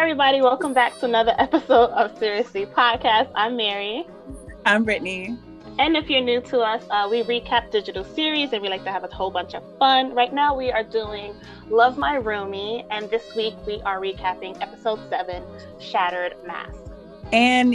everybody. Welcome back to another episode of Seriously Podcast. I'm Mary. I'm Brittany. And if you're new to us, we recap digital series and we like to have a whole bunch of fun. Right now we are doing Love My Roomie, and this week we are recapping episode 7, Shattered Mask. And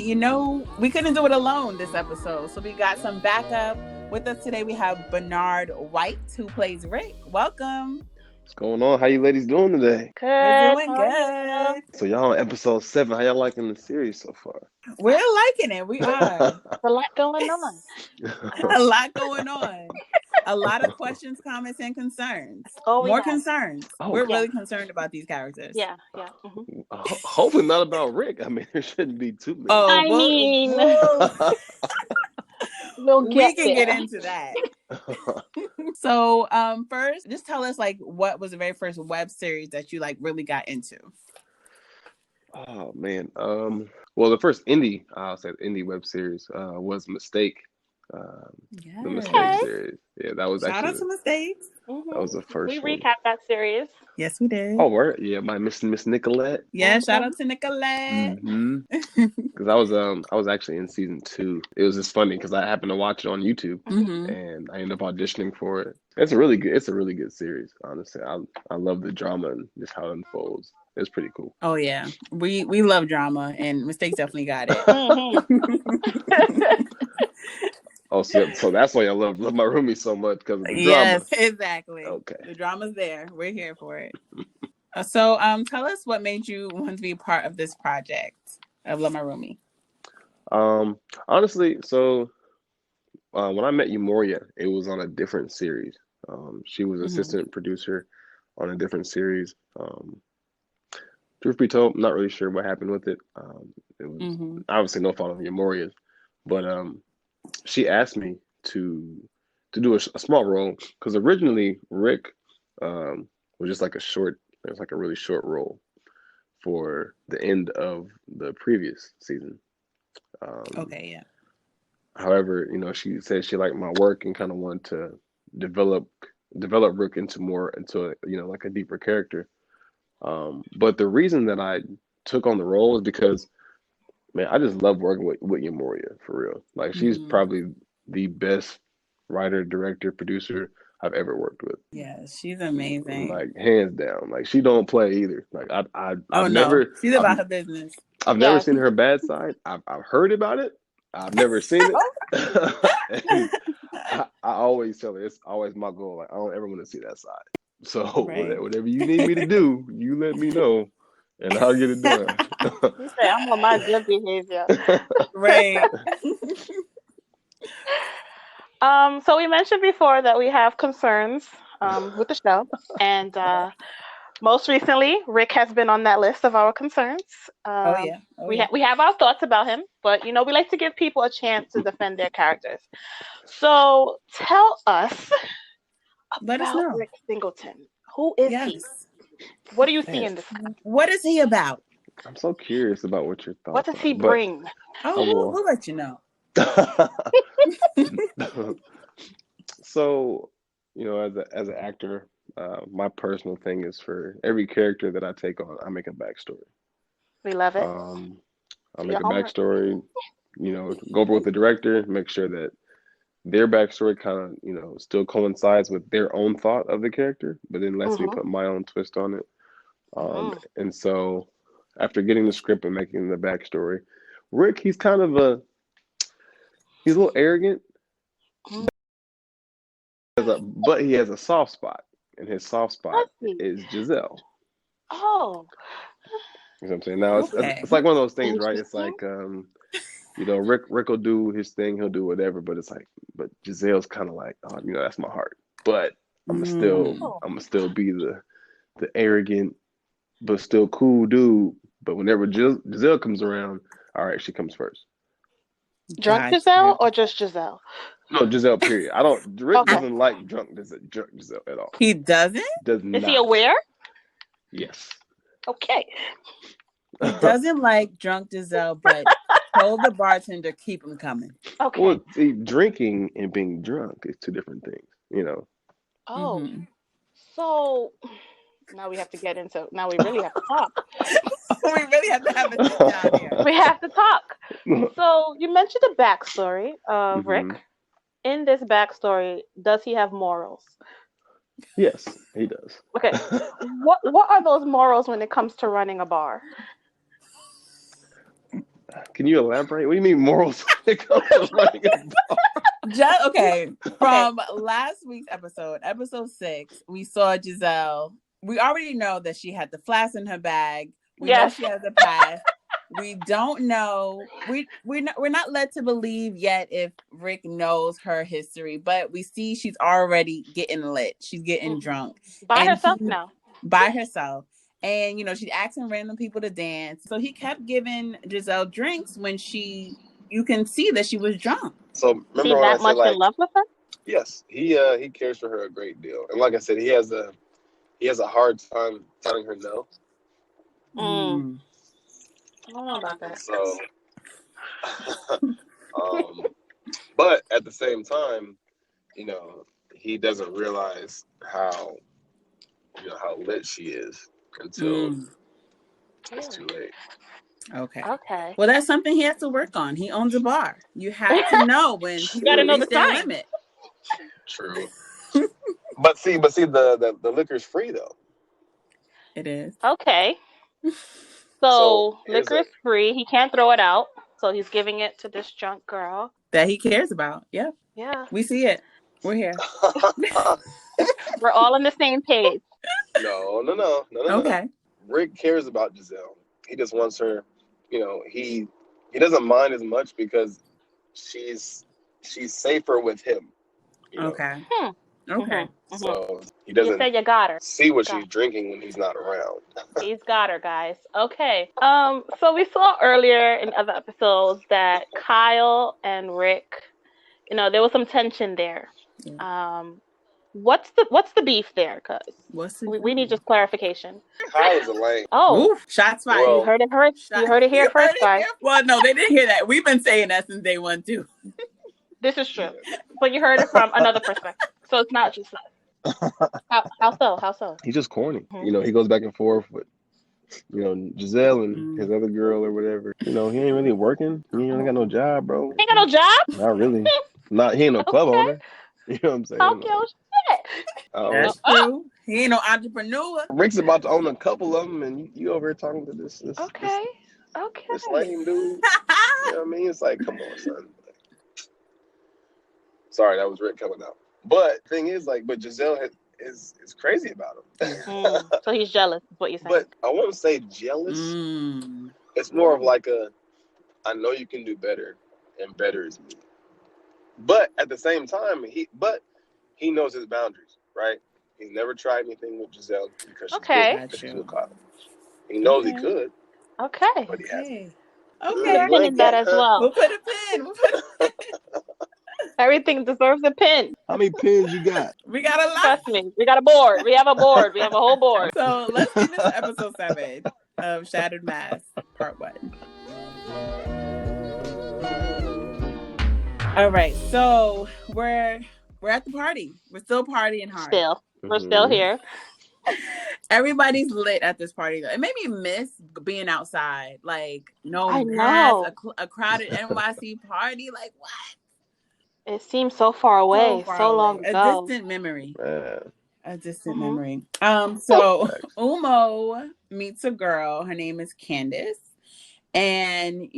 we couldn't do it alone this episode, so we got some backup. With us today we have Bernard White, who plays Rick. Welcome. What's going on? How you ladies doing today? Good. We're doing good. So y'all on episode 7. How y'all liking the series so far? We're liking it. We are. A lot going on. A lot going on. A lot of questions, comments, and concerns. More concerns. We're really concerned about these characters. Yeah. Mm-hmm. Hopefully not about Rick. I mean, there shouldn't be too many. We can get into that. So, first, just tell us what was the very first web series that you really got into? Oh man. Well, the first indie web series was Mistake. The Mistake series. Yeah, that was Shout out to Mistakes. Mm-hmm. That was the first. We recapped that series. Yes, we did. Oh, word. Yeah, by Miss Nicolette. Yeah, shout out to Nicolette. Because I was actually in season 2. It was just funny because I happened to watch it on YouTube, and I ended up auditioning for it. It's a really good series. Honestly, I love the drama and just how it unfolds. It's pretty cool. Oh yeah, we love drama, and Mistakes definitely got it. Oh, so that's why I love My Roomie so much, because of the drama. Yes, exactly. Okay. The drama's there. We're here for it. So, tell us what made you want to be part of this project of Love My Roomie. Honestly, so when I met Euphoria, it was on a different series. She was assistant producer on a different series. Truth be told, I'm not really sure what happened with it. It was obviously no fault of Euphoria, but she asked me to do a small role, because originally Rick was just like a really short role for the end of the previous season. Okay, yeah. However, she said she liked my work and kind of wanted to develop Rick into a deeper character. But the reason that I took on the role is because, man, I just love working with Euphoria, for real. Like, she's probably the best writer, director, producer I've ever worked with. Yeah, she's amazing. Like, hands down. Like, she don't play either. Like, I've never. She's about her business. I've never seen her bad side. I've heard about it. I've never seen it. I always tell her it's always my goal. Like, I don't ever want to see that side. So whatever you need me to do, you let me know, and I'll get it done. You say I'm on my good behavior. Right. So we mentioned before that we have concerns with the show, and most recently, Rick has been on that list of our concerns. We have our thoughts about him, but we like to give people a chance to defend their characters. So tell us about Rick Singleton. Who is he? What do you see in this? What is he about? I'm so curious about what your thoughts. What does he bring? We'll let you know. So, as an actor, my personal thing is, for every character that I take on, I make a backstory. We love it. I'll make a backstory, go over with the director, make sure that their backstory kind of, still coincides with their own thought of the character, but then lets me put my own twist on it. And so, after getting the script and making the backstory, Rick, he's kind of he's a little arrogant, but he has a soft spot, and his soft spot is Giselle. Oh. You know what I'm saying? Now, it's like one of those things, right? It's like, Rick will do his thing, he'll do whatever, but it's like, but Giselle's kind of like, that's my heart. But I'm gonna still be the arrogant, but still cool dude. But whenever Giselle comes around, all right, she comes first. Drunk Giselle or just Giselle? No, Giselle, period. Rick doesn't like drunk Giselle at all. He doesn't? Does not. Is he aware? Yes. Okay. He doesn't like drunk Giselle, but told the bartender keep him coming. Okay. Well, see, drinking and being drunk is two different things, Oh. So now we really have to talk. We really have to have a sit down here. We have to talk. So you mentioned the backstory of Mm-hmm. Rick. In this backstory, does he have morals? Yes, he does. Okay. What are those morals when it comes to running a bar? Can you elaborate? What do you mean morals when it comes to running a bar? Okay. From last week's episode 6, we saw Giselle. We already know that she had the flask in her bag. We know she has a past. We don't know. We're not led to believe yet if Rick knows her history, but we see she's already getting lit. She's getting drunk by herself now. By herself. And, she's asking random people to dance. So he kept giving Giselle drinks when you can see that she was drunk. So remember that much in love with her? Yes, he cares for her a great deal, and like I said, he has a hard time telling her no. I don't know about that. So, but at the same time, he doesn't realize how lit she is until it's too late. Okay. Well, that's something he has to work on. He owns a bar. You have to know when you got to know the sign. Limit. True. but see, the liquor's free though. It is. Okay. So liquor is free. He can't throw it out. So he's giving it to this drunk girl that he cares about. Yeah. Yeah. We see it. We're here. We're all on the same page. No. Okay. Rick cares about Giselle. He just wants her. He doesn't mind as much because she's safer with him. Okay. Okay. So he doesn't you got her. See what she's drinking when he's not around. He's got her, guys. Okay. So we saw earlier in other episodes that Kyle and Rick, there was some tension there. Yeah. What's the beef there? Cause we need just clarification. Kyle is a lame. Oh, oof, shots fired. Well, you heard it here first, guys. Well, no, they didn't hear that. We've been saying that since day one too. This is true, but you heard it from another perspective, so it's not just us. How so? He's just corny. He goes back and forth with, Giselle and his other girl or whatever. He ain't really working. He ain't got no job, bro. He ain't got no job? Not really. He ain't no club owner. You know what I'm saying? Talk your shit. That's true. He ain't no entrepreneur. Rick's about to own a couple of them, and you over here talking to this okay. This lame dude. You know what I mean? It's like, come on, son. Sorry, that was Rick coming out. But thing is, but Giselle is crazy about him. So he's jealous, is what you're saying. But I won't say jealous. It's more of I know you can do better, and better is me. But at the same time, he knows his boundaries, right? He's never tried anything with Giselle because she's with Kyle. He knows he could. Okay. But he hasn't. Okay. We'll pin that as well. We'll put a pin. Everything deserves a pin. How many pins you got? We got a lot. Trust me. We got a board. We have a board. We have a whole board. So let's get into episode 7 of Shattered Mass, part 1. All right. So we're at the party. We're still partying hard. We're still here. Everybody's lit at this party. It made me miss being outside. I know. A crowded NYC party. What? It seems so far away, so long ago. A distant memory. A distant memory. So Umo meets a girl. Her name is Candace. And,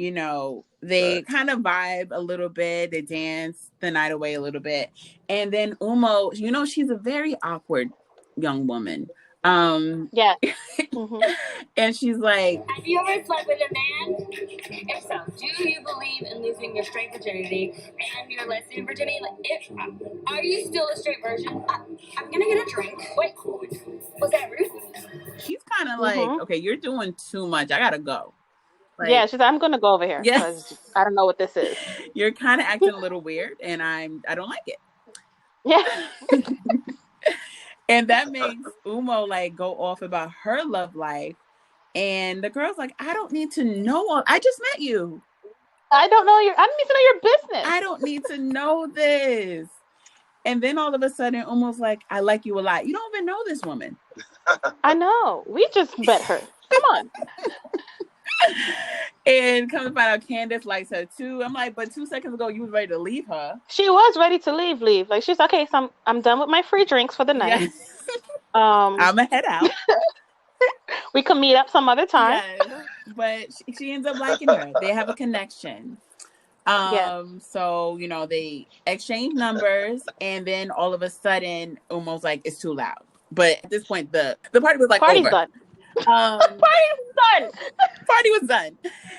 they kind of vibe a little bit. They dance the night away a little bit. And then Umo, she's a very awkward young woman. Yeah. And she's like, have you ever slept with a man? If so, do you believe in losing your straight virginity and your lesbian virginity? Are you still a straight virgin? I'm gonna get a drink. Wait, was that rude? She's kind of okay, you're doing too much. I gotta go. Yeah, she's like, I'm gonna go over here because I don't know what this is. You're kind of acting a little weird, and I don't like it. Yeah. And that makes Umo go off about her love life. And the girl's like, I don't need to know. I just met you. I don't need to know your business. I don't need to know this. And then all of a sudden, Umo's like, I like you a lot. You don't even know this woman. I know. We just met her. Come on. And come to find out, Candace likes her too. I'm like, but 2 seconds ago, you was ready to leave her. She was ready to leave. Like, she's okay. So I'm done with my free drinks for the night. Yes. I'm gonna head out. We can meet up some other time. Yes. But she ends up liking her. They have a connection. So, you know, they exchange numbers, and then all of a sudden, almost like it's too loud. But at this point, the party was like Party's over. done. Party was done.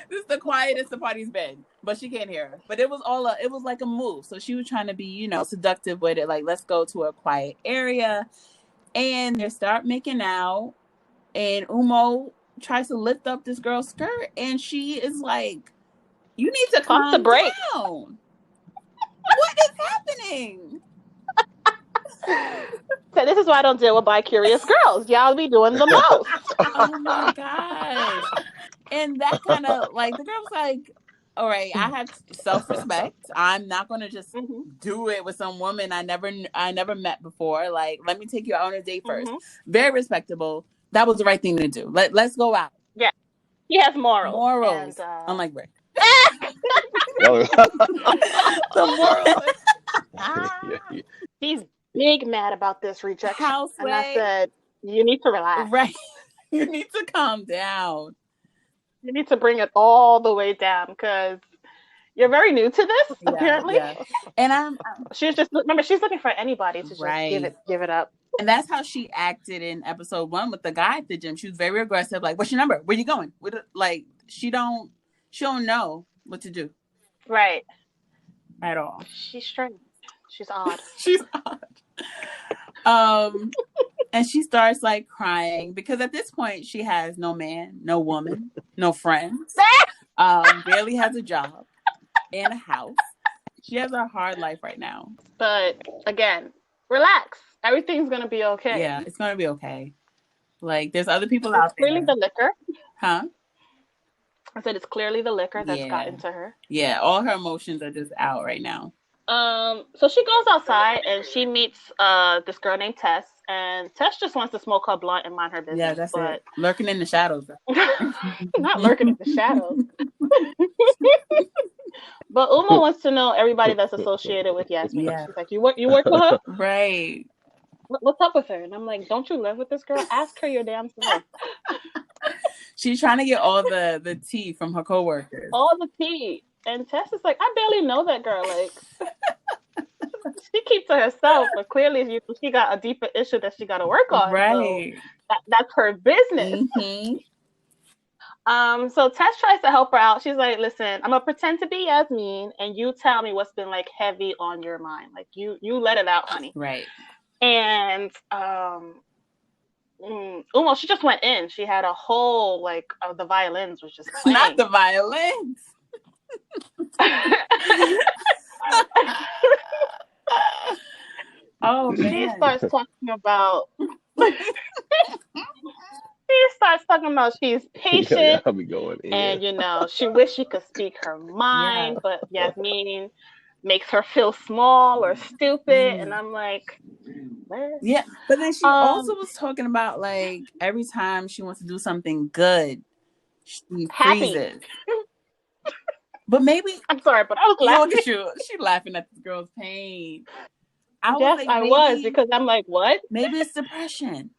This is the quietest the party's been, but she can't hear her. But it was it was like a move. So she was trying to be, you know, seductive with it. Like, let's go to a quiet area, and they start making out. And Umo tries to lift up this girl's skirt, and she is like, "You need to calm down. What is happening?" So this is why I don't deal with bi-curious girls. Y'all be doing the most. Oh my gosh. And that kind of, like, the girl was like, all right, I have self-respect. I'm not going to just do it with some woman I never met before. Like, let me take you out on a date first. Very respectable. That was the right thing to do. Let's go out. Yeah. He has morals. Morals. Unlike Rick. The morals. He's big mad about this rejection. And I said, you need to relax. Right. You need to calm down. You need to bring it all the way down, because you're very new to this, apparently. Yeah. And she's looking for anybody to just give it up. And that's how she acted in episode 1 with the guy at the gym. She was very aggressive. Like, what's your number? Where you going? Like, she don't know what to do. Right. At all. She's strange. She's odd. She's odd. And she starts like crying because at this point she has no man, no woman, no friends. Barely has a job and a house. She has a hard life right now. But again, relax. Everything's gonna be okay. Yeah, it's gonna be okay. Like, there's other people out there. Clearly the liquor. Huh? I said it's clearly the liquor that's gotten to her. Yeah, all her emotions are just out right now. So she goes outside and she meets this girl named Tess, and Tess just wants to smoke her blunt and mind her business. Yeah, that's it. Lurking in the shadows. Not lurking in the shadows. But Uma wants to know everybody that's associated with Yasmin. Yeah. She's like, you work with her? Right. What's up with her? And I'm like, don't you live with this girl? Ask her your damn self. She's trying to get all the tea from her coworkers. All the tea. And Tess is like, I barely know that girl. Like, she keeps to herself, but clearly she got a deeper issue that she got to work on. Right. So that's her business. So Tess tries to help her out. She's like, listen, I'm going to pretend to be Yasmin, and you tell me what's been, like, heavy on your mind. Like, you let it out, honey. Right. And Umo, she just went in. She had a whole, like, the violins was just playing. Not the violins. Oh, man. She starts talking about she's patient. I'll be going in. And, you know, she wished she could speak her mind, but Yasmin makes her feel small or stupid. And I'm like, what? Yeah. But then she also was talking about, like, every time she wants to do something good, she freezes. But maybe I'm sorry, but I was laughing. She's laughing at this girl's pain. I was because I'm like, what? Maybe it's depression.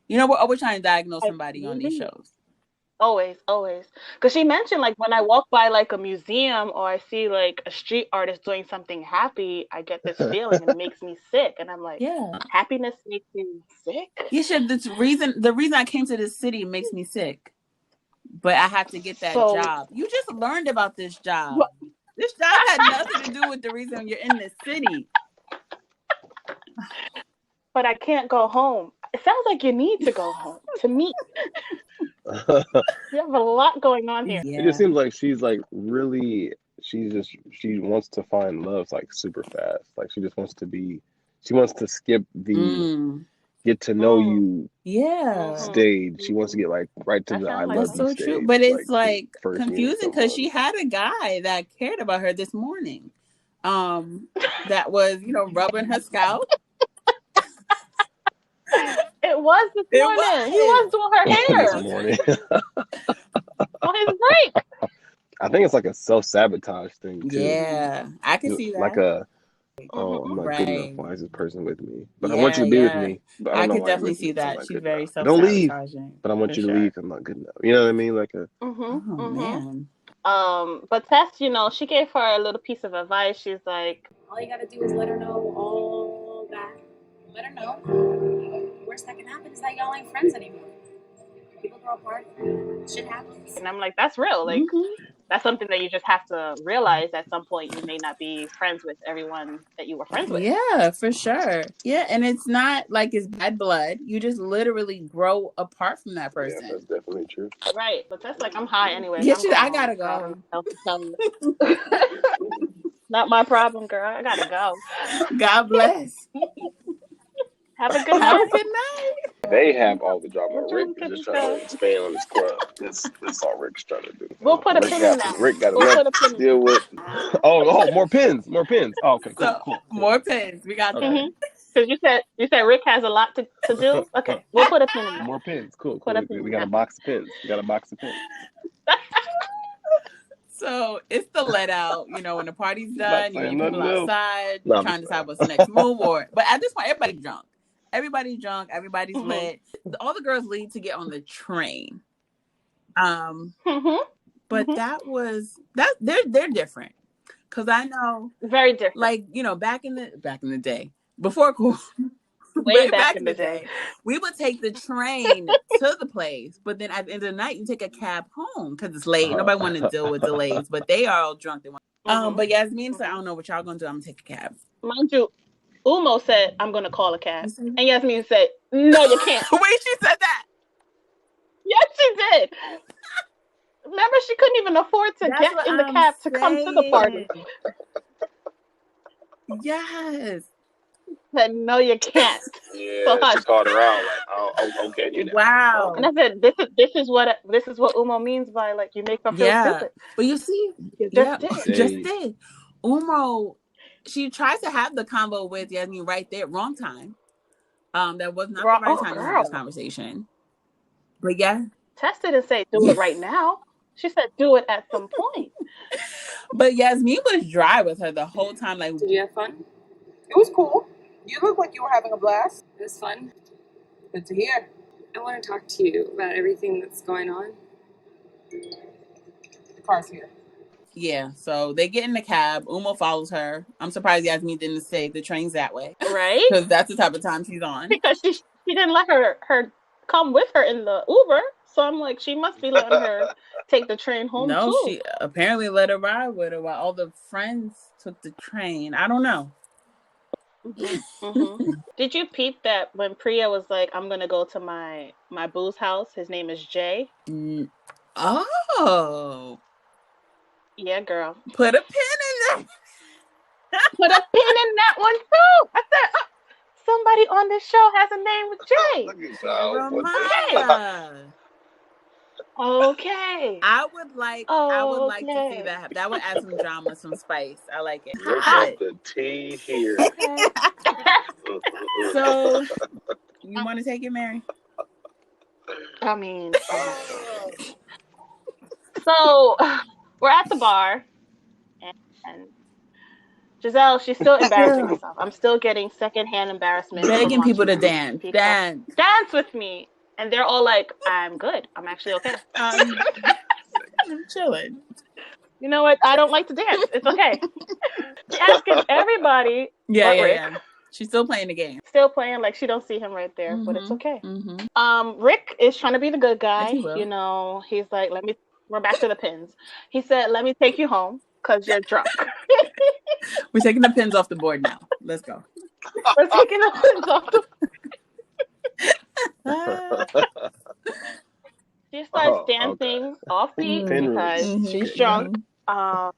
You know, we're trying to diagnose somebody on these shows. Always. Because she mentioned, like, when I walk by, like, a museum or I see, like, a street artist doing something happy, I get this feeling and it makes me sick. And I'm like, happiness makes you sick? You should. The reason I came to this city makes me sick. But I have to get that job. You just learned about this job. What? This job had nothing to do with the reason you're in this city. But I can't go home. It sounds like you need to go home to meet. You have a lot going on here. Yeah. It just seems like she's like really, she wants to find love like super fast. Like she wants to skip the get to know you stage. She wants to get like right to the I love you stage. True. But it's like confusing because she had a guy that cared about her this morning. That was, rubbing her scalp. It It was this morning. He was doing her hair. This morning. On his break. I think it's like a self-sabotage thing too. Yeah, I can see that. Like I'm not good enough. Why is this person with me? But Yeah, I want you to be with me. But I don't know could why definitely you're with see me, so I'm that. not She's good very enough. Don't leave. self-sabotaging. But I want you to leave. I'm not good enough. You know what I mean? Like a. Man. But Tess, you know, she gave her a little piece of advice. She's like, all you gotta do is let her know all that. Let her know. The worst that can happen is that y'all ain't friends anymore. People grow apart. Shit happens. and I'm like, that's real. Like, that's something that you just have to realize at some point. You may not be friends with everyone that you were friends with. Yeah, for sure. Yeah, and it's not like it's bad blood. You just literally grow apart from that person. Yeah, that's definitely true. Right, but that's like, I'm high anyway. Yeah, I gotta go. Not my problem, girl. I gotta go. God bless. Have a good Have night. a good night. They have all the drama. What's Rick wrong is with just you, trying to Giselle? expand on his club. That's all Rick's trying to do. We'll put a pin in that. Rick got We'll enough put a to pin in deal with. Oh, more pins. Oh, okay, cool. More pins. We got that. Because you said Rick has a lot to do. Okay, we'll put a pin in that. More pins. Cool. Put a pin We in got a that. box of pins. So it's the let out, you know, when the party's done, you meet people outside, No, trying to decide what's the next move. But at this point, everybody's drunk. Everybody's lit. All the girls leave to get on the train. But they're different. Cause I know very different. Like, you know, back in the day, before cool. Way back in the day, we would take the train to the place, but then at the end of the night, you take a cab home because it's late. Nobody want to deal with delays, but they are all drunk. They want. But Yasmin said, "I don't know what y'all gonna do. I'm gonna take a cab." Mind you, Umo said, "I'm gonna call a cab," and Yasmin said, "No, you can't." Wait, she said that? Yes, she did. Remember, she couldn't even afford to get in the cab to come to the party. Yes. Said, "No, you can't." Yeah, she called her out like, "Oh, okay, you know." Wow. And I said, "This is what Umo means by like you make her feel stupid." But you see, you just did. Umo, she tries to have the convo with Yasmin right there, wrong time. That was not the right time to have this conversation. But yeah, Tess didn't say do it right now. She said do it at some point. But Yasmin was dry with her the whole time. Like, did you have fun? It was cool. You look like you were having a blast. It was fun. Good to hear. I want to talk to you about everything that's going on. The car's here. Yeah, so they get in the cab. Umo follows her. I'm surprised Yasmin didn't say the train's that way. Right? Because that's the type of time she's on. Because she didn't let her come with her in the Uber. So I'm like, she must be letting her take the train home too. No, she apparently let her ride with her while all the friends took the train. I don't know. Did you peep that when Priya was like, I'm going to go to my boo's house, his name is Jay? Oh. Yeah, girl. Put a pin in that. Put a pin in that one too. I said, somebody on this show has a name with Jay. Okay. I would like to see that. That would add some drama, some spice. I like it. Look the tea here. So, you want to take it, Mary? I mean, so we're at the bar, and Giselle, she's still embarrassing herself. I'm still getting secondhand embarrassment. Begging people to dance. Dance with me. And they're all like, I'm good. I'm actually okay. I'm chilling. You know what? I don't like to dance. It's okay. She's asking everybody. Yeah. She's still playing the game. Still playing like she don't see him right there, but it's okay. Rick is trying to be the good guy. You know, he's like, we're back to the pins. He said, let me take you home because you're drunk. We're taking the pins off the board now. Let's go. We're taking the pins off the board. She starts dancing offbeat because she's drunk. And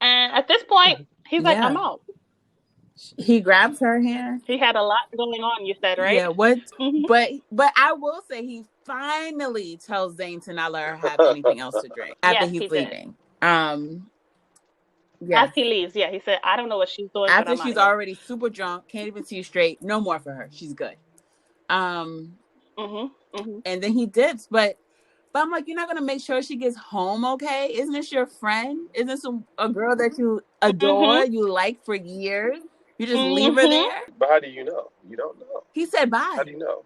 at this point, he's like, I'm out. He grabs her hand. He had a lot going on, you said, right? Yeah, what? But I will say he finally tells Zane to not let her have anything else to drink after he's leaving. As he leaves, he said, I don't know what she's doing. After she's already super drunk, can't even see straight. No more for her. She's good. And then he dips, but I'm like, you're not gonna make sure she gets home okay? Isn't this your friend? Isn't this a girl that you adore, you like for years? You just leave her there? But how do you know? You don't know. He said bye. How do you know?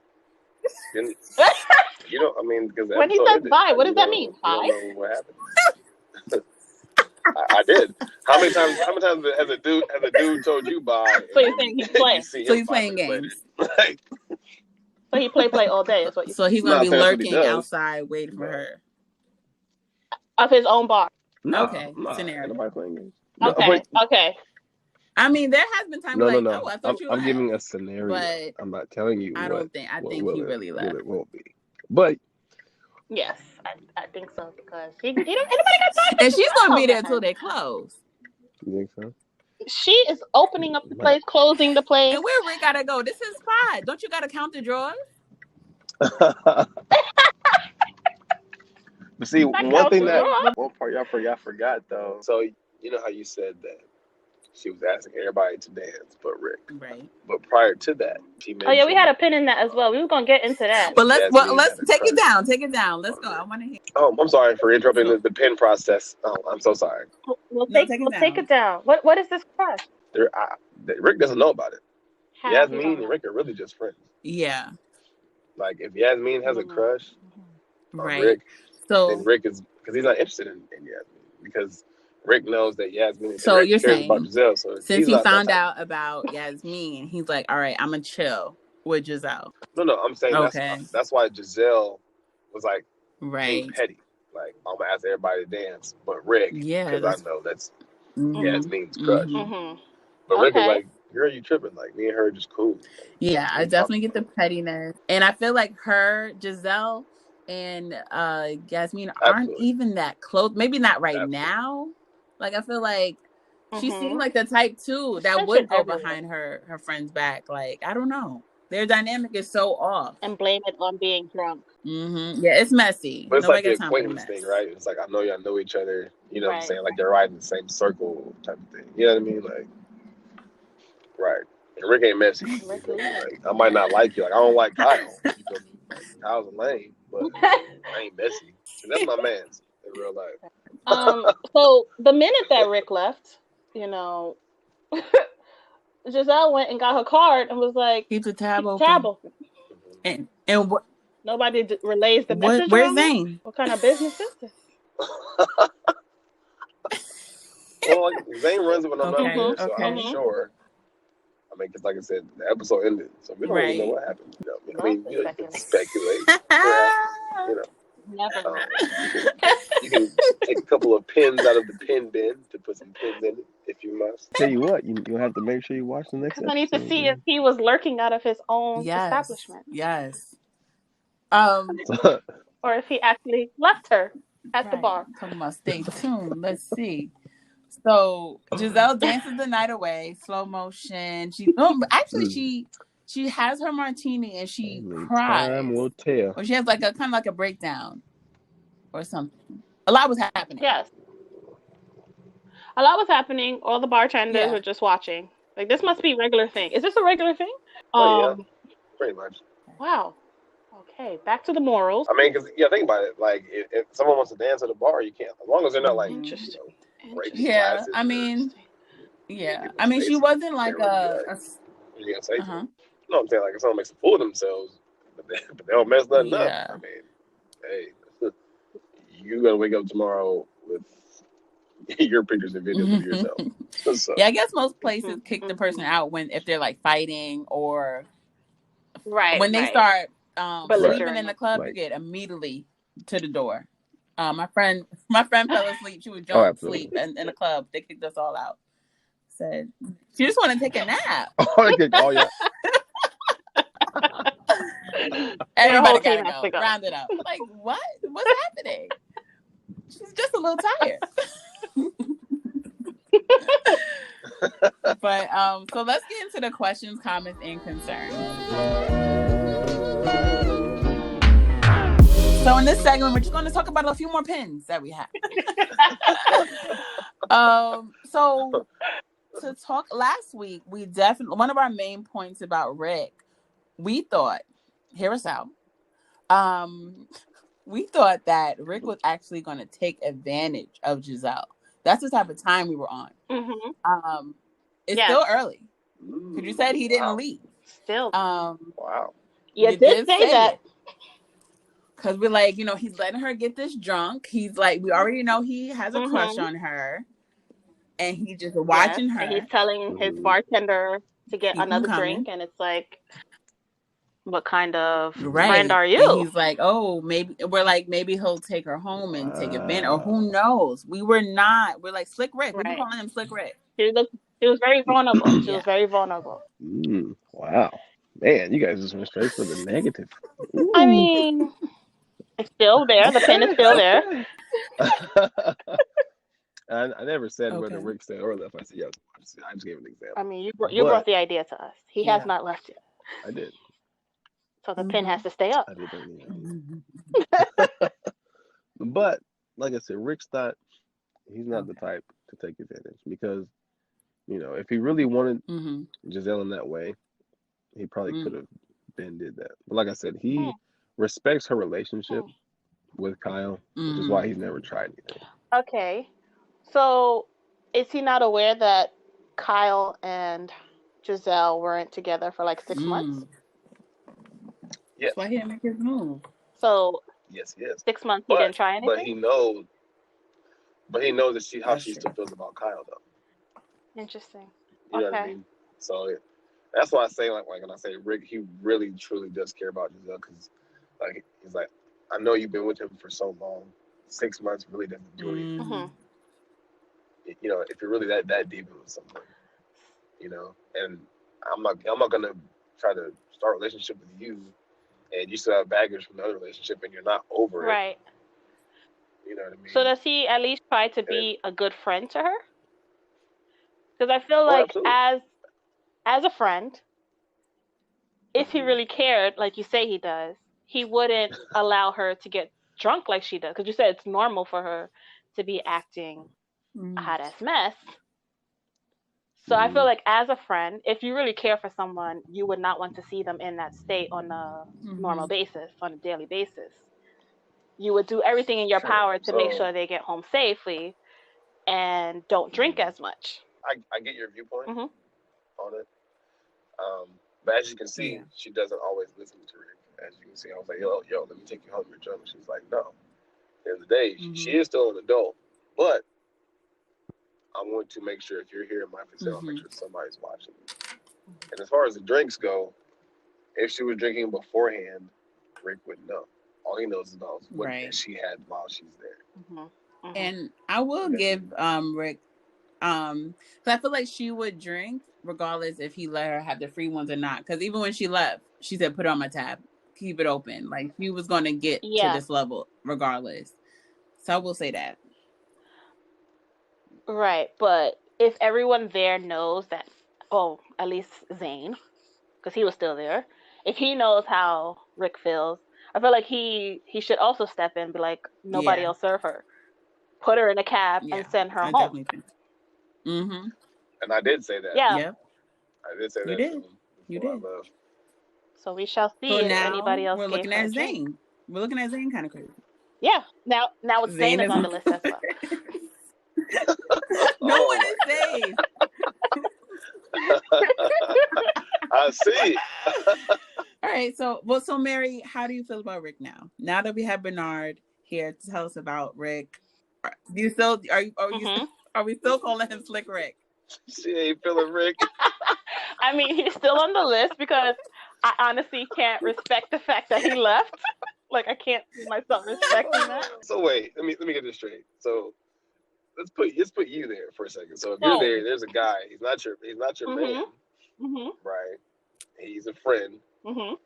You don't. I mean, because when he says bye, what does that mean? You don't know what happened. I did. How many times has a dude told you bye? So you're saying he's playing? So he's playing games. Like, so he play all day. Is what you? So he's gonna be lurking outside waiting for her. Of his own bar. No, okay. Scenario. Nobody playing games. Okay. I mean, there has been times oh, I thought I'm giving a scenario. But I'm not telling you. I think he really left. It won't be. But yes, I think so because anybody got time. And she's gonna be there until they close. You think so? She is opening up the place, closing the place. And where Rick gotta go? This is spot. Don't you gotta count the drawers? But see, one thing one part y'all forgot though. So you know how you said that she was asking everybody to dance, but Rick. Right. But prior to that, she mentioned. Oh yeah, we had a pin in that as well. We were gonna get into that. But let's take it down. Take it down. Let's go. I want to hear. Oh, I'm sorry for interrupting the pin process. Oh, I'm so sorry. We'll take it down. What is this crush? Rick doesn't know about it. Yasmin and Rick are really just friends. Yeah. Like if Yasmin has a crush on Rick, then Rick is because he's not interested in Yasmin because Rick knows that Yasmin. So Rick you're cares saying about Giselle, so since he found out about Yasmin, he's like, all right, I'm gonna chill with Giselle. No, I'm saying that's why Giselle was like being petty. Like I'm gonna ask everybody to dance, but Rick, because I know that's Yasmin's crush. But Rick is like, girl, you tripping? Like me and her are just cool. Yeah, I definitely get the pettiness, and I feel like Giselle, and Yasmin aren't even that close. Maybe not right now. Like I feel like she seemed like the type too that would go behind her friend's back. Like I don't know, their dynamic is so off. And blame it on being drunk. Yeah, it's messy. But it's like the acquaintance thing, right? It's like I know y'all know each other. You know what I'm saying? Like they're right in the same circle type of thing. You know what I mean? Like, right. And Rick ain't messy. Like, I might not like you. Like I don't like Kyle. You feel me? Like, Kyle's a lame, but I ain't messy. And that's my man's in real life. So the minute that Rick left, you know, Giselle went and got her card and was like, "Keep the tab open." And what? Nobody relays the message. Where's Zane? What kind of business is this? Well, Zane runs it when I'm not there, so I'm sure. I mean, because like I said, the episode ended, so we don't really know what happened. You know? I mean, you can speculate. You know. Never. You can take a couple of pins out of the pin bin to put some pins in it if you must. Tell you what, you'll have to make sure you watch the next episode. I need to see if he was lurking out of his own establishment. Yes. Or if he actually left her at the bar. Talking about stay tuned. Let's see. So Giselle dances the night away, slow motion. She has her martini and she cries. Time will tell. Or she has like a kind of like a breakdown or something. A lot was happening. Yes. A lot was happening. All the bartenders were just watching. Like this must be a regular thing. Is this a regular thing? Yeah, pretty much. Wow. Okay, back to the morals. I mean, because think about it. Like, if someone wants to dance at a bar, you can't, as long as they're not like, yeah. I mean, I mean, she wasn't like a. You gonna say? No, I'm saying like if someone makes a fool of themselves, but they don't mess nothing up. I mean, hey, you gotta wake up tomorrow with your pictures and videos of yourself. So. Yeah, I guess most places kick the person out if they're like fighting or when they start sleeping in the club, you get immediately to the door. My friend fell asleep. She was drunk asleep in the club. They kicked us all out. Said she just want to take a nap. Everybody gotta go. Round it up. Like what? What's happening? She's just a little tired. But so let's get into the questions, comments, and concerns. So in this segment, we're just going to talk about a few more pins that we have. So to talk last week, we definitely one of our main points about Rick, we thought hear us out. We thought that Rick was actually going to take advantage of Giselle. That's the type of time we were on. It's still early. Because you said he didn't leave. Still. Wow. You did say that. Because we're like, he's letting her get this drunk. He's like, we already know he has a crush on her. And he's just watching her. And he's telling his bartender to get another drink. And it's like, what kind of friend are you? And he's like, oh, maybe he'll take her home and take advantage. Or who knows? We're like Slick Rick. We've been calling him Slick Rick. She was very vulnerable. She was very vulnerable. Wow. Man, you guys just went straight for the negative. Ooh. I mean, it's still there. The pin is still there. I never said whether Rick stayed or left. I said, yes. I just gave an example. I mean, you brought the idea to us. He has not left yet. I did. So the pin has to stay up. I did bring But, like I said, Rick's he's not the type to take advantage because, if he really wanted Giselle in that way, he probably could have did that. But like I said, he respects her relationship with Kyle, which is why he's never tried anything. Okay. So is he not aware that Kyle and Giselle weren't together for like 6 months? Yes. That's why he didn't make his move. So yes, he is. 6 months he didn't try anything? But he knows how she still feels about Kyle though. Interesting. You know what I mean? So that's why I say like when I say Rick, he really truly does care about Giselle because he's like, I know you've been with him for so long. 6 months really doesn't do anything. If you're really that deep into something, and I'm not gonna try to start a relationship with you, and you still have baggage from another relationship, and you're not over it. Right. You know what I mean? So does he at least try to be a good friend to her? Because I feel like as a friend, if he really cared, like you say he does, he wouldn't allow her to get drunk like she does. Because you said it's normal for her to be acting a hot-ass mess. So I feel like as a friend, if you really care for someone, you would not want to see them in that state on a normal basis, on a daily basis. You would do everything in your power to make sure they get home safely and don't drink as much. I get your viewpoint on it. But as you can see, she doesn't always listen to Rick. As you can see, I was like, yo, let me take you home. You're drunk. She's like, no. At the end of the day, she is still an adult. But I want to make sure if you're here in my facility, I'll make sure somebody's watching you. And as far as the drinks go, if she was drinking beforehand, Rick wouldn't know. All he knows is about what she had while she's there. And I will give Rick, because I feel like she would drink regardless if he let her have the free ones or not. Because even when she left, she said, "Put it on my tab, keep it open." Like she was going to get to this level regardless. So I will say that. Right, but if everyone there knows that, at least Zane, because he was still there, if he knows how Rick feels, I feel like he should also step in and be like, nobody else serve her. Put her in a cab and send her home. And I did say that. Yeah. I did say you that. Did. You did. So we shall see if anybody else we're gave looking her at a Zane. drink. We're looking at Zane kind of crazy. Yeah. Now Zane is on the list as well. No one is safe. I see. All right. So Mary, how do you feel about Rick now? Now that we have Bernard here to tell us about Rick, are we still calling him Slick Rick? She ain't feeling Rick. I mean, he's still on the list because I honestly can't respect the fact that he left. Like, I can't see myself respecting that. So wait, let me get this straight. So let's put you there for a second. So if you're there, there's a guy. He's not your man, right? He's a friend, and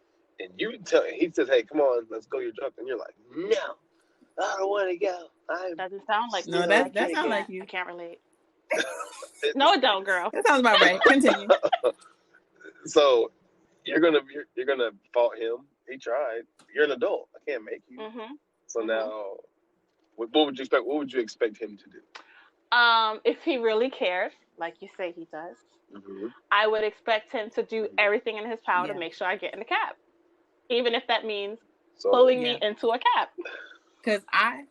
he says, "Hey, come on, let's go. You're drunk," and you're like, "No, I don't want to go." Doesn't sound like no. That sounds like you. I can't relate. No, it don't, girl. That sounds about right. Continue. So you're gonna fault him. He tried. You're an adult. I can't make you. So now, what would you expect? What would you expect him to do? If he really cares, like you say he does, I would expect him to do everything in his power to make sure I get in the cab. even if that means pulling me into a cab. Because I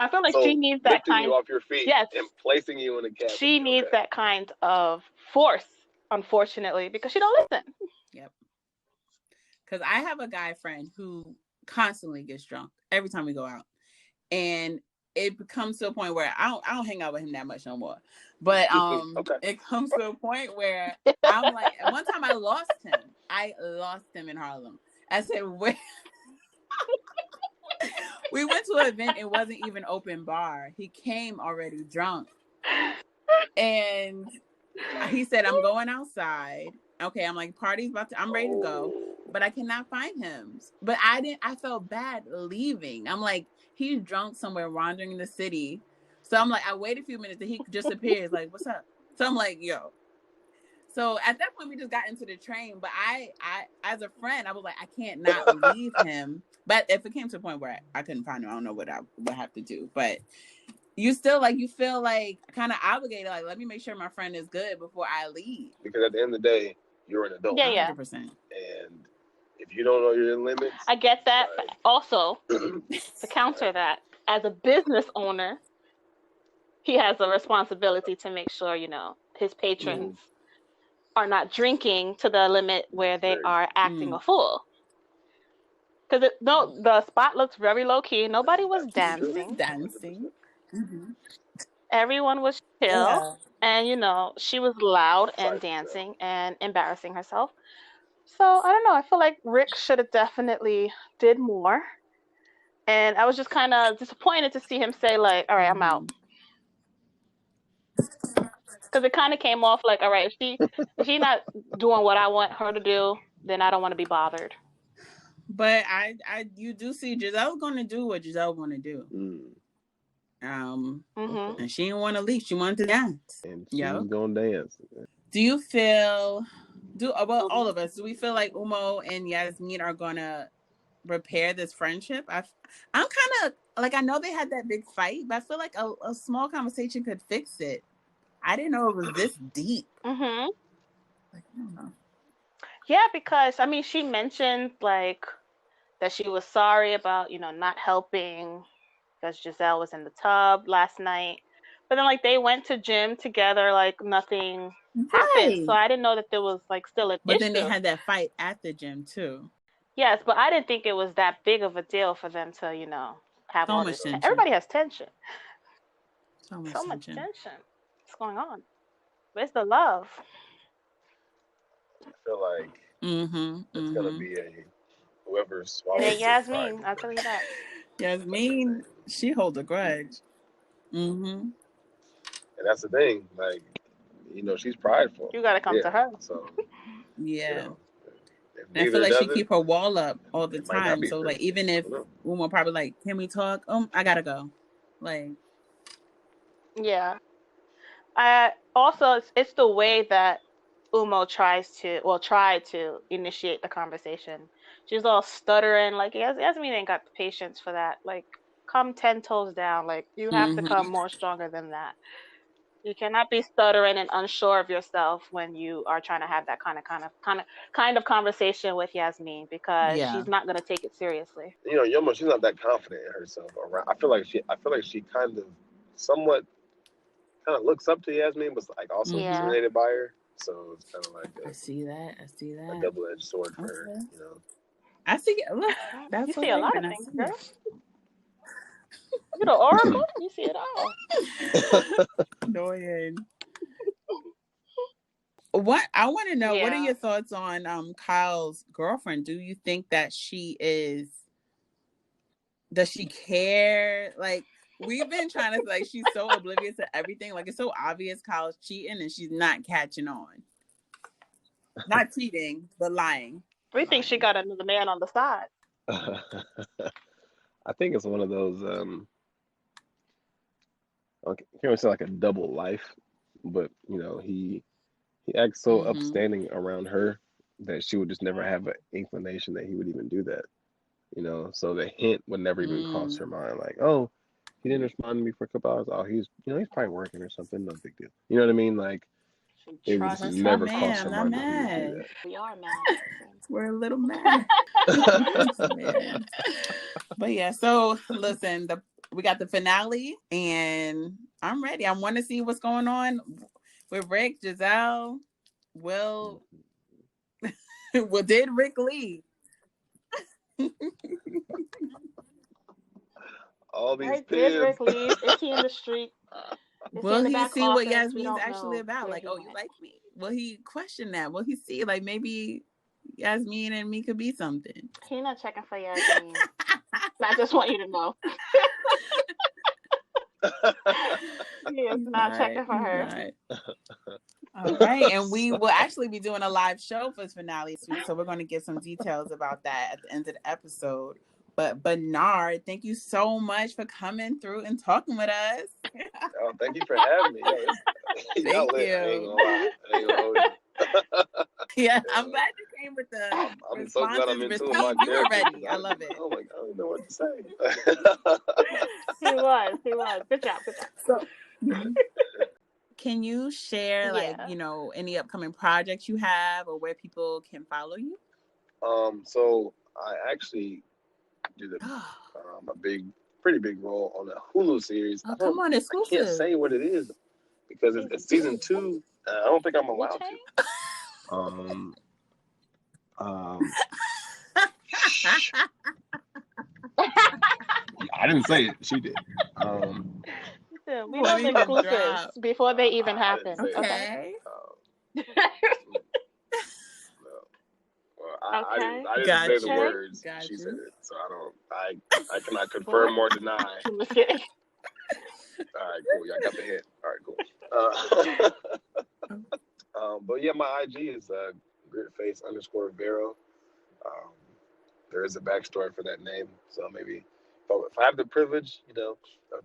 feel like she needs that lifting kind. you off your feet, yes, and placing you in a cab. She needs that kind of force, unfortunately, because she don't listen. Yep. Because I have a guy friend who constantly gets drunk every time we go out, and it becomes to a point where I don't hang out with him that much no more. But it comes to a point where I'm like, one time I lost him. I lost him in Harlem. I said, where? We went to an event. It wasn't even open bar. He came already drunk, and he said, "I'm going outside." Okay, I'm like, party's about to. I'm ready to go, but I cannot find him. But I felt bad leaving. I'm like, he's drunk somewhere, wandering in the city. So I'm like, I wait a few minutes, and he just appears. Like, what's up? So I'm like, yo. So at that point, we just got into the train. But I as a friend, I was like, I can't not leave him. But if it came to a point where I couldn't find him, I don't know what I would have to do. But you still like, you feel like kind of obligated. Like, let me make sure my friend is good before I leave. Because at the end of the day, you're an adult. Yeah. 100%. And if you don't know your limits, I get that. But also, to counter that, as a business owner, he has a responsibility to make sure, his patrons are not drinking to the limit where they are acting a fool. Because the spot looks very low key. Nobody was dancing. Mm-hmm. Everyone was chill, and she was loud and dancing and embarrassing herself. So I don't know. I feel like Rick should have definitely did more, and I was just kind of disappointed to see him say like, "All right, I'm out," because it kind of came off like, "All right, if she not doing what I want her to do, then I don't want to be bothered." But you do see Giselle gonna do what Giselle wanna do. And she didn't want to leave. She wanted to dance. And she's gonna dance. Do you feel? All of us? Do we feel like Umo and Yasmin are gonna repair this friendship? I'm kind of like, I know they had that big fight, but I feel like a small conversation could fix it. I didn't know it was this deep. Mm-hmm. Like, I don't know. Yeah, because she mentioned like that she was sorry about not helping because Giselle was in the tub last night, but then like they went to gym together, like nothing happened. So I didn't know that there was like still an issue. But then they had that fight at the gym too. Yes, but I didn't think it was that big of a deal for them to have all this tension. Everybody has tension. So much tension. What's going on? Where's the love? I feel like it's gonna be whoever swallows. It ain't Yasmin, I'll tell you that. Yasmin, she holds a grudge. And that's the thing, like, she's prideful. You gotta come to her. So and I feel like she keep her wall up all the time. So like, even if Umo probably like, can we talk? I gotta go. Like, yeah. Also, it's the way that Umo tried to initiate the conversation. She's all stuttering, like Yasmin ain't got the patience for that. Like, come 10 toes down. Like, you have to come more stronger than that. You cannot be stuttering and unsure of yourself when you are trying to have that kind of conversation with Yasmin, because she's not gonna take it seriously. Yomo, she's not that confident in herself. I feel like she kind of somewhat looks up to Yasmin, but like also intimidated by her. So it's kind of like I see that. A double-edged sword for her. I see. Look, you see a lot of things, girl. You know, Oracle. You see it all. Annoying. What I want to know, what are your thoughts on Kyle's girlfriend? Do you think that does she care? Like, we've been trying to, like, she's so oblivious to everything. Like, it's so obvious Kyle's cheating and she's not catching on. Not cheating, but lying. We think she got another man on the side. I think it's one of those, I can't really say like a double life, but he acts so upstanding around her that she would just never have an inclination that he would even do that. So the hint would never even cross her mind. Like, oh, he didn't respond to me for a couple hours. Oh, he's probably working or something. No big deal. You know what I mean? Like, It would Trust never me. cross I'm her not mind that he would do mad. that. We are mad. We're a little mad. Man. But yeah, so listen, we got the finale, and I'm ready. I want to see what's going on with Rick, Giselle. Well, did Rick leave? All these Did Rick pins. leave? Is he in the street? Will he see what Yasmin's We actually about? Like, oh, you like me? Will he question that? Will he see, like, maybe Yasmin and me could be something? He's not checking for Yasmin. I just want you to know. He is not checking for her. All right, and we will actually be doing a live show for this finale this week, so we're going to get some details about that at the end of the episode. But Bernard, thank you so much for coming through and talking with us. Oh, thank you for having me. Thank you. I ain't gonna lie. I ain't gonna hold you. Yeah, I'm glad you came with the I'm so glad I'm in tune with my You were character. ready. I love it. Oh my God, I don't know what to say. He was. Good job. So, can you share, like, any upcoming projects you have or where people can follow you? So I actually did a pretty big role on a Hulu series. Oh, come on, exclusive. I can't say what it is because it's season 2. I don't think I'm allowed to. I didn't say it. She did. We know the exclusives before they even happen. Okay. I didn't say the words. She said it, so I cannot confirm or deny. All right, cool. Y'all got the hint. All right, cool. But yeah, my IG is gritface_Vero. There is a backstory for that name, so maybe if I have the privilege, of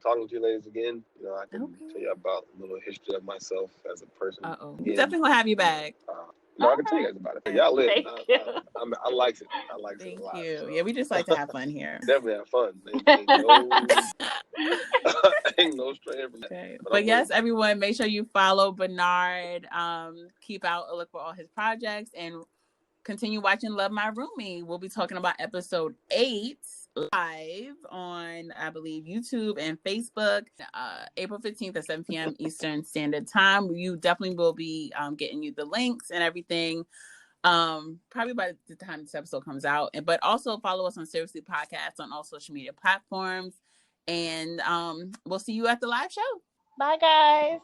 talking to you ladies again, I can tell you about a little history of myself as a person. We're definitely gonna have you back. I can tell you guys about it. Y'all lit. I like it. I like it a lot. Thank you. So. Yeah, we just like to have fun here. Definitely have fun. Ain't no straying from that. Okay. But yes, everyone, make sure you follow Bernard. Keep out a look for all his projects and continue watching Love My Roomie. We'll be talking about episode 8 live on, I believe, YouTube and Facebook, April 15th at 7 p.m. Eastern Standard Time. You definitely will be getting you the links and everything. Probably by the time this episode comes out. But also follow us on Seriously Podcast on all social media platforms. And we'll see you at the live show. Bye, guys.